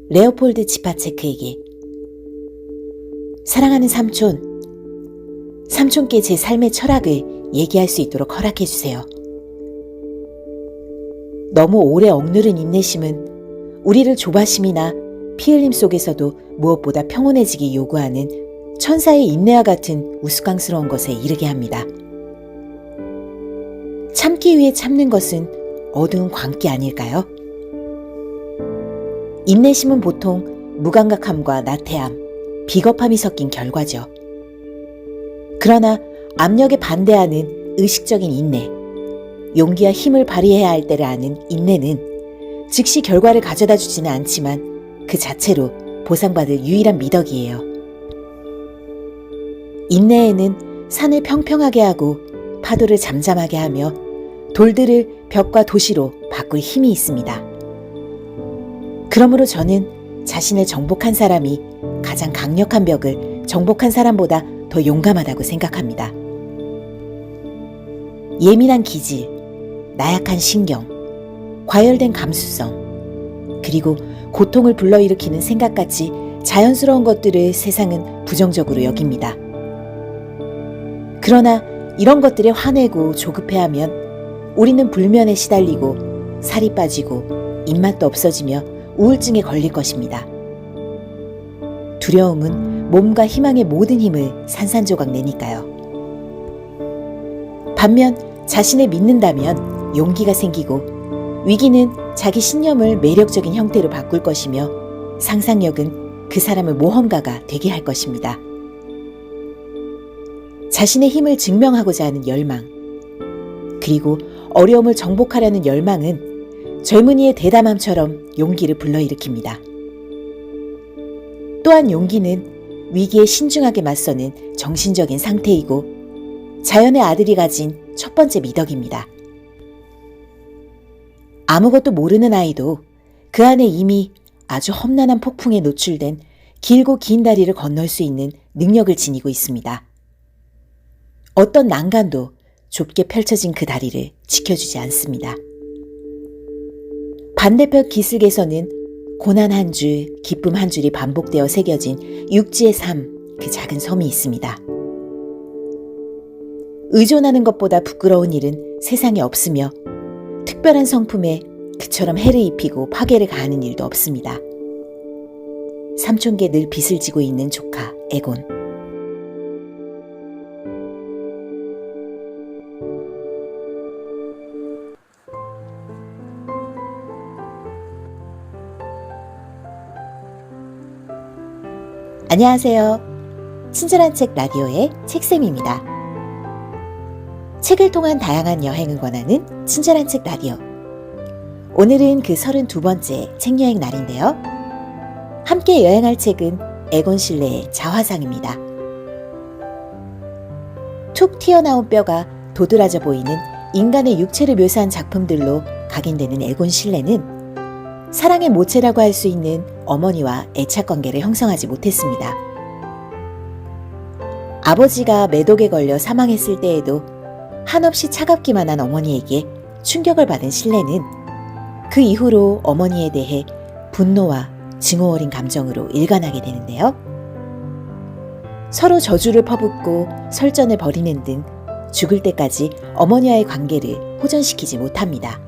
레오폴드 지파체크에게. 사랑하는 삼촌, 삼촌께 제 삶의 철학을 얘기할 수 있도록 허락해주세요. 너무 오래 억누른 인내심은 우리를 조바심이나 피 흘림 속에서도 무엇보다 평온해지기 요구하는 천사의 인내와 같은 우스꽝스러운 것에 이르게 합니다. 참기 위해 참는 것은 어두운 광기 아닐까요? 인내심은 보통 무감각함과 나태함, 비겁함이 섞인 결과죠. 그러나 압력에 반대하는 의식적인 인내, 용기와 힘을 발휘해야 할 때를 아는 인내는 즉시 결과를 가져다 주지는 않지만 그 자체로 보상받을 유일한 미덕이에요. 인내에는 산을 평평하게 하고 파도를 잠잠하게 하며 돌들을 벽과 도시로 바꿀 힘이 있습니다. 그러므로 저는 자신을 정복한 사람이 가장 강력한 벽을 정복한 사람보다 더 용감하다고 생각합니다. 예민한 기질, 나약한 신경, 과열된 감수성, 그리고 고통을 불러일으키는 생각같이 자연스러운 것들을 세상은 부정적으로 여깁니다. 그러나 이런 것들에 화내고 조급해하면 우리는 불면에 시달리고 살이 빠지고 입맛도 없어지며 우울증에 걸릴 것입니다. 두려움은 몸과 희망의 모든 힘을 산산조각 내니까요. 반면 자신을 믿는다면 용기가 생기고 위기는 자기 신념을 매력적인 형태로 바꿀 것이며 상상력은 그 사람을 모험가가 되게 할 것입니다. 자신의 힘을 증명하고자 하는 열망, 그리고 어려움을 정복하려는 열망은 젊은이의 대담함처럼 용기를 불러일으킵니다. 또한 용기는 위기에 신중하게 맞서는 정신적인 상태이고 자연의 아들이 가진 첫 번째 미덕입니다. 아무것도 모르는 아이도 그 안에 이미 아주 험난한 폭풍에 노출된 길고 긴 다리를 건널 수 있는 능력을 지니고 있습니다. 어떤 난간도 좁게 펼쳐진 그 다리를 지켜주지 않습니다. 반대편 기슭에서는 고난 한 줄, 기쁨 한 줄이 반복되어 새겨진 육지의 삶, 그 작은 섬이 있습니다. 의존하는 것보다 부끄러운 일은 세상에 없으며 특별한 성품에 그처럼 해를 입히고 파괴를 가하는 일도 없습니다. 삼촌께 늘 빚을 지고 있는 조카 에곤. 안녕하세요. 친절한 책 라디오의 책쌤입니다. 책을 통한 다양한 여행을 권하는 친절한 책 라디오. 오늘은 그 32번째 책여행 날인데요. 함께 여행할 책은 에곤 실레의 자화상입니다. 툭 튀어나온 뼈가 도드라져 보이는 인간의 육체를 묘사한 작품들로 각인되는 에곤 실레는 사랑의 모체라고 할 수 있는 어머니와 애착관계를 형성하지 못했습니다. 아버지가 매독에 걸려 사망했을 때에도 한없이 차갑기만 한 어머니에게 충격을 받은 실레는 그 이후로 어머니에 대해 분노와 증오 어린 감정으로 일관하게 되는데요. 서로 저주를 퍼붓고 설전을 벌이는 등 죽을 때까지 어머니와의 관계를 호전시키지 못합니다.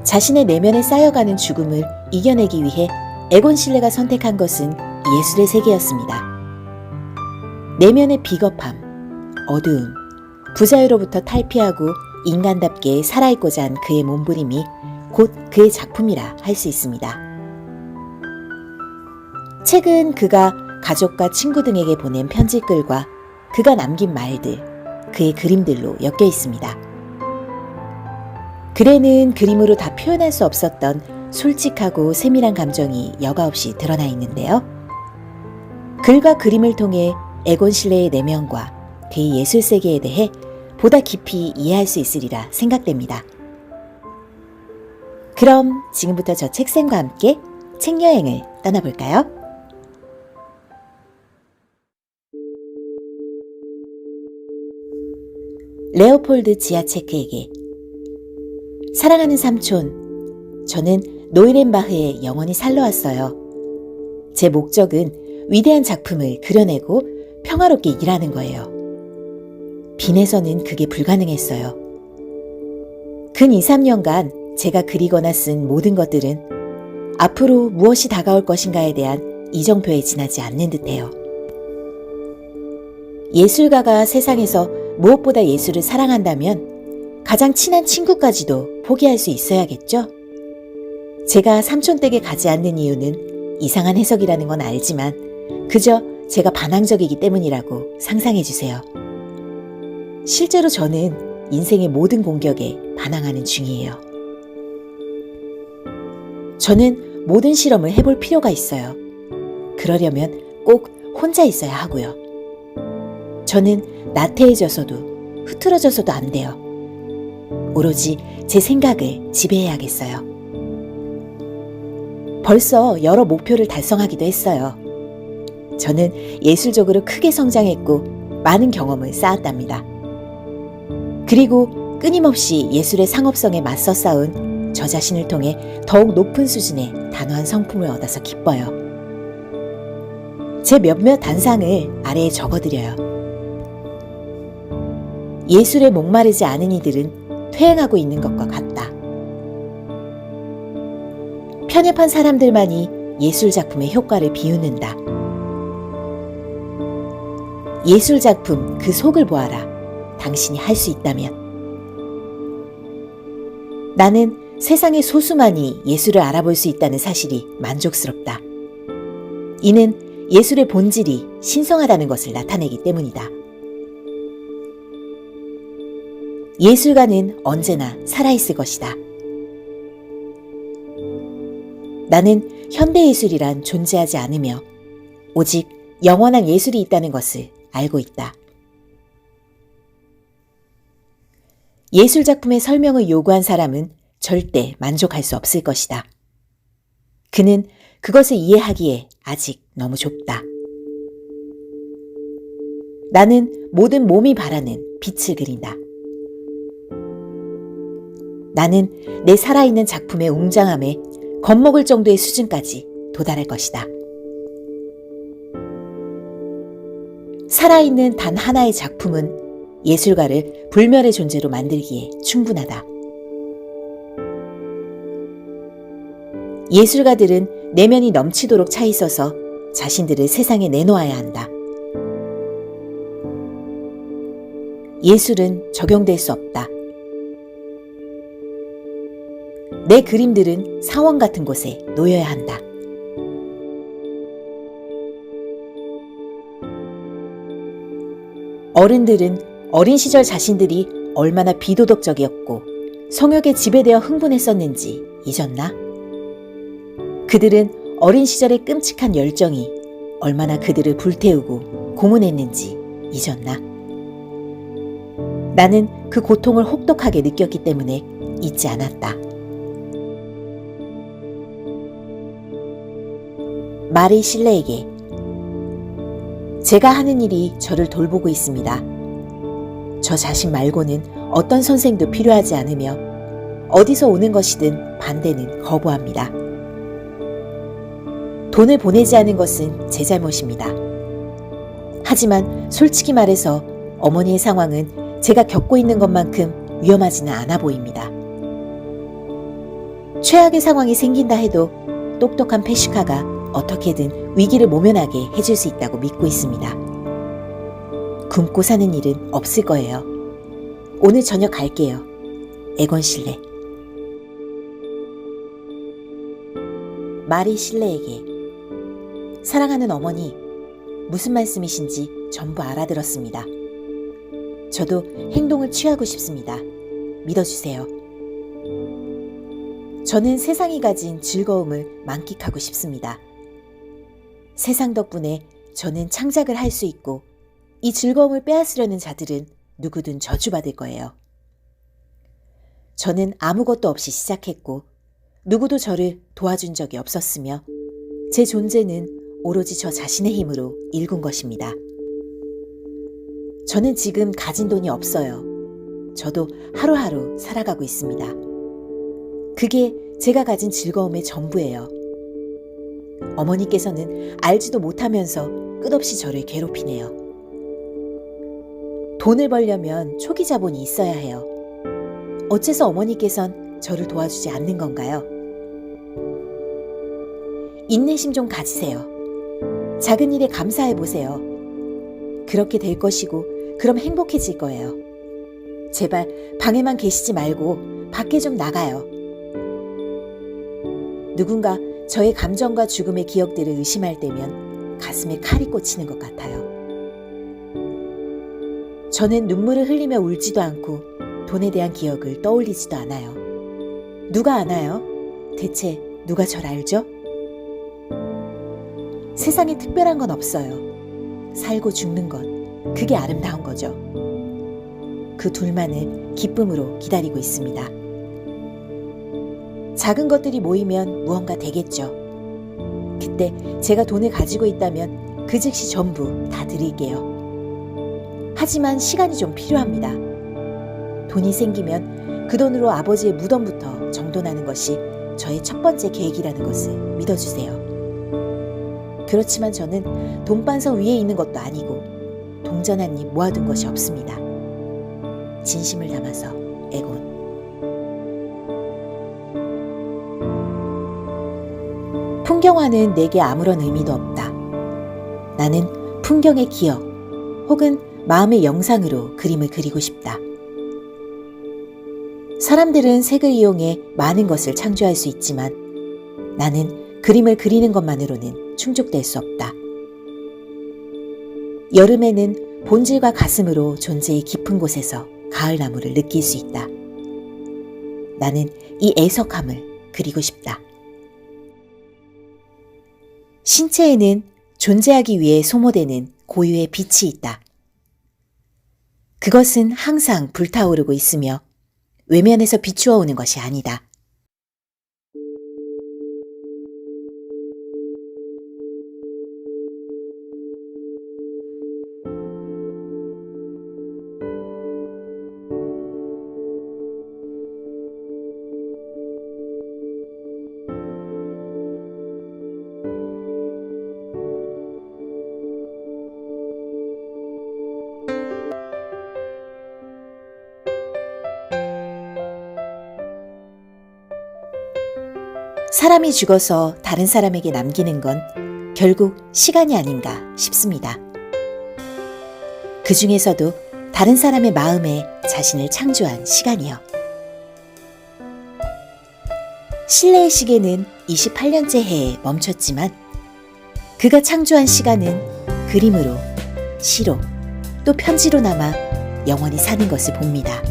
자신의 내면에 쌓여가는 죽음을 이겨내기 위해 에곤 실레가 선택한 것은 예술의 세계였습니다. 내면의 비겁함, 어두움, 부자유로부터 탈피하고 인간답게 살아있고자 한 그의 몸부림이 곧 그의 작품이라 할 수 있습니다. 책은 그가 가족과 친구 등에게 보낸 편지글과 그가 남긴 말들, 그의 그림들로 엮여 있습니다. 글에는 그림으로 다 표현할 수 없었던 솔직하고 세밀한 감정이 여과없이 드러나 있는데요. 글과 그림을 통해 에곤 실레의 내면과 그의 예술 세계에 대해 보다 깊이 이해할 수 있으리라 생각됩니다. 그럼 지금부터 저 책쌤과 함께 책여행을 떠나볼까요? 레오폴드 지아체크에게. 사랑하는 삼촌, 저는 노이렌바흐에 영원히 살러 왔어요. 제 목적은 위대한 작품을 그려내고 평화롭게 일하는 거예요. 빈에서는 그게 불가능했어요. 근 2, 3년간 제가 그리거나 쓴 모든 것들은 앞으로 무엇이 다가올 것인가에 대한 이정표에 지나지 않는 듯해요. 예술가가 세상에서 무엇보다 예술을 사랑한다면 가장 친한 친구까지도 포기할 수 있어야겠죠? 제가 삼촌댁에 가지 않는 이유는 이상한 해석이라는 건 알지만 그저 제가 반항적이기 때문이라고 상상해 주세요. 실제로 저는 인생의 모든 공격에 반항하는 중이에요. 저는 모든 실험을 해볼 필요가 있어요. 그러려면 꼭 혼자 있어야 하고요. 저는 나태해져서도 흐트러져서도 안 돼요. 오로지 제 생각을 지배해야겠어요. 벌써 여러 목표를 달성하기도 했어요. 저는 예술적으로 크게 성장했고 많은 경험을 쌓았답니다. 그리고 끊임없이 예술의 상업성에 맞서 싸운 저 자신을 통해 더욱 높은 수준의 단호한 성품을 얻어서 기뻐요. 제 몇몇 단상을 아래에 적어드려요. 예술에 목마르지 않은 이들은 퇴행하고 있는 것과 같다. 편협한 사람들만이 예술작품의 효과를 비웃는다. 예술작품 그 속을 보아라. 당신이 할 수 있다면. 나는 세상의 소수만이 예술을 알아볼 수 있다는 사실이 만족스럽다. 이는 예술의 본질이 신성하다는 것을 나타내기 때문이다. 예술가는 언제나 살아있을 것이다. 나는 현대예술이란 존재하지 않으며 오직 영원한 예술이 있다는 것을 알고 있다. 예술작품의 설명을 요구한 사람은 절대 만족할 수 없을 것이다. 그는 그것을 이해하기에 아직 너무 좁다. 나는 모든 몸이 바라는 빛을 그린다. 나는 내 살아있는 작품의 웅장함에 겁먹을 정도의 수준까지 도달할 것이다. 살아있는 단 하나의 작품은 예술가를 불멸의 존재로 만들기에 충분하다. 예술가들은 내면이 넘치도록 차 있어서 자신들을 세상에 내놓아야 한다. 예술은 적용될 수 없다. 내 그림들은 사원 같은 곳에 놓여야 한다. 어른들은 어린 시절 자신들이 얼마나 비도덕적이었고 성욕에 지배되어 흥분했었는지 잊었나? 그들은 어린 시절의 끔찍한 열정이 얼마나 그들을 불태우고 고문했는지 잊었나? 나는 그 고통을 혹독하게 느꼈기 때문에 잊지 않았다. 마리 실레에게 제가 하는 일이 저를 돌보고 있습니다. 저 자신 말고는 어떤 선생도 필요하지 않으며 어디서 오는 것이든 반대는 거부합니다. 돈을 보내지 않은 것은 제 잘못입니다. 하지만 솔직히 말해서 어머니의 상황은 제가 겪고 있는 것만큼 위험하지는 않아 보입니다. 최악의 상황이 생긴다 해도 똑똑한 페슈카가 어떻게든 위기를 모면하게 해줄 수 있다고 믿고 있습니다. 굶고 사는 일은 없을 거예요. 오늘 저녁 갈게요. 에곤 실레. 마리 실레에게 사랑하는 어머니, 무슨 말씀이신지 전부 알아들었습니다. 저도 행동을 취하고 싶습니다. 믿어주세요. 저는 세상이 가진 즐거움을 만끽하고 싶습니다. 세상 덕분에 저는 창작을 할 수 있고 이 즐거움을 빼앗으려는 자들은 누구든 저주받을 거예요. 저는 아무것도 없이 시작했고 누구도 저를 도와준 적이 없었으며 제 존재는 오로지 저 자신의 힘으로 일군 것입니다. 저는 지금 가진 돈이 없어요. 저도 하루하루 살아가고 있습니다. 그게 제가 가진 즐거움의 전부예요. 어머니께서는 알지도 못하면서 끝없이 저를 괴롭히네요. 돈을 벌려면 초기 자본이 있어야 해요. 어째서 어머니께선 저를 도와주지 않는 건가요? 인내심 좀 가지세요. 작은 일에 감사해 보세요. 그렇게 될 것이고 그럼 행복해질 거예요. 제발 방에만 계시지 말고 밖에 좀 나가요. 누군가 저의 감정과 죽음의 기억들을 의심할 때면 가슴에 칼이 꽂히는 것 같아요. 저는 눈물을 흘리며 울지도 않고 돈에 대한 기억을 떠올리지도 않아요. 누가 아나요? 대체 누가 절 알죠? 세상에 특별한 건 없어요. 살고 죽는 것, 그게 아름다운 거죠. 그 둘만을 기쁨으로 기다리고 있습니다. 작은 것들이 모이면 무언가 되겠죠. 그때 제가 돈을 가지고 있다면 그 즉시 전부 다 드릴게요. 하지만 시간이 좀 필요합니다. 돈이 생기면 그 돈으로 아버지의 무덤부터 정돈하는 것이 저의 첫 번째 계획이라는 것을 믿어주세요. 그렇지만 저는 돈반석 위에 있는 것도 아니고 동전 한 입 모아둔 것이 없습니다. 진심을 담아서 에곤. 풍경화는 내게 아무런 의미도 없다. 나는 풍경의 기억 혹은 마음의 영상으로 그림을 그리고 싶다. 사람들은 색을 이용해 많은 것을 창조할 수 있지만 나는 그림을 그리는 것만으로는 충족될 수 없다. 여름에는 본질과 가슴으로 존재의 깊은 곳에서 가을나무를 느낄 수 있다. 나는 이 애석함을 그리고 싶다. 신체에는 존재하기 위해 소모되는 고유의 빛이 있다. 그것은 항상 불타오르고 있으며 외면에서 비추어 오는 것이 아니다. 사람이 죽어서 다른 사람에게 남기는 건 결국 시간이 아닌가 싶습니다. 그 중에서도 다른 사람의 마음에 자신을 창조한 시간이요. 실내의 시계는 28년째 해에 멈췄지만 그가 창조한 시간은 그림으로, 시로, 또 편지로 남아 영원히 사는 것을 봅니다.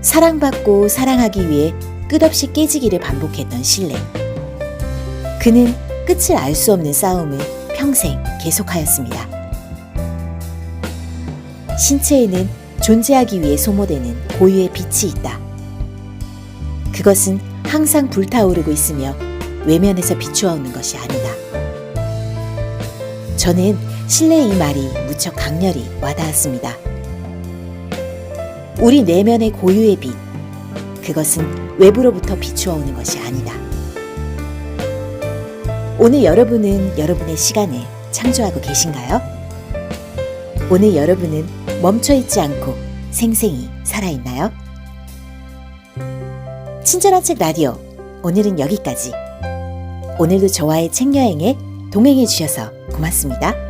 사랑받고 사랑하기 위해 끝없이 깨지기를 반복했던 실내. 그는 끝을 알 수 없는 싸움을 평생 계속하였습니다. 신체에는 존재하기 위해 소모되는 고유의 빛이 있다. 그것은 항상 불타오르고 있으며 외면에서 비추어 오는 것이 아니다. 저는 실내의 이 말이 무척 강렬히 와닿았습니다. 우리 내면의 고유의 빛, 그것은 외부로부터 비추어 오는 것이 아니다. 오늘 여러분은 여러분의 시간을 창조하고 계신가요? 오늘 여러분은 멈춰있지 않고 생생히 살아있나요? 친절한 책 라디오, 오늘은 여기까지. 오늘도 저와의 책 여행에 동행해 주셔서 고맙습니다.